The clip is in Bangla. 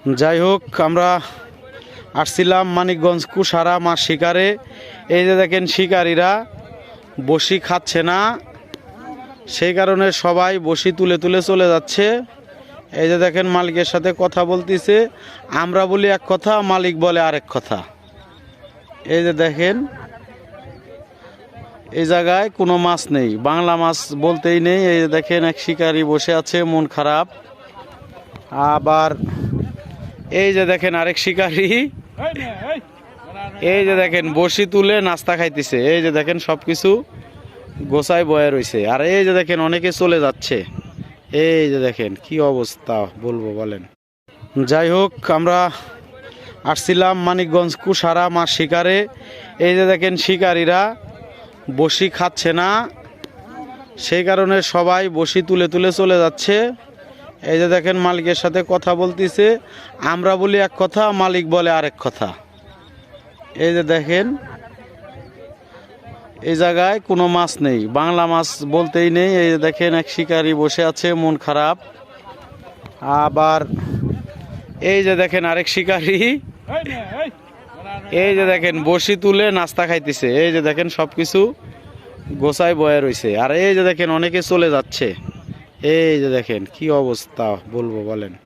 যাই হোক, আমরা আসছিলাম মানিকগঞ্জ কুসারা মাছ শিকারে। এই যে দেখেন শিকারীরা বসি খাচ্ছে না, সেই কারণে সবাই বসি তুলে তুলে চলে যাচ্ছে। এই যে দেখেন মালিকের সাথে কথা বলতেছে, আমরা বলি এক কথা, মালিক বলে আরেক কথা। এই যে দেখেন এই জায়গায় কোনো মাছ নেই, বাংলা মাছ বলতেই নেই। এই যে দেখেন এক শিকারী বসে আছে, মন খারাপ। আবার এই যে দেখেন আরেক শিকারী, এই যে দেখেন বসি তুলে নাস্তা খাইতেছে। এই যে দেখেন সবকিছু গোছায় বয়ে রয়েছে। আর এই যে দেখেন অনেকে চলে যাচ্ছে। এই যে দেখেন কি অবস্থা বলবো বলেন। যাই হোক, আমরা আসছিলাম মানিকগঞ্জ কুসারা মাছ শিকারে। এই যে দেখেন শিকারীরা বসি খাচ্ছে না, সেই কারণে সবাই বসি তুলে তুলে চলে যাচ্ছে। এই যে দেখেন মালিকের সাথে কথা বলতেছে, আমরা বলি এক কথা, মালিক বলে আরেক কথা। এই যে দেখেন এই জায়গায় কোনো মাছ নেই, বাংলা মাছ বলতেই নেই। এই যে দেখেন এক শিকারী বসে আছে, মন খারাপ। আবার এই যে দেখেন আরেক শিকারী, এই যে দেখেন বসি তুলে নাস্তা খাইতেছে। এই যে দেখেন সবকিছু গোছায় বয়ে রয়েছে। আর এই যে দেখেন অনেকে চলে যাচ্ছে। এই যে দেখেন কি অবস্থা বলবো বলেন।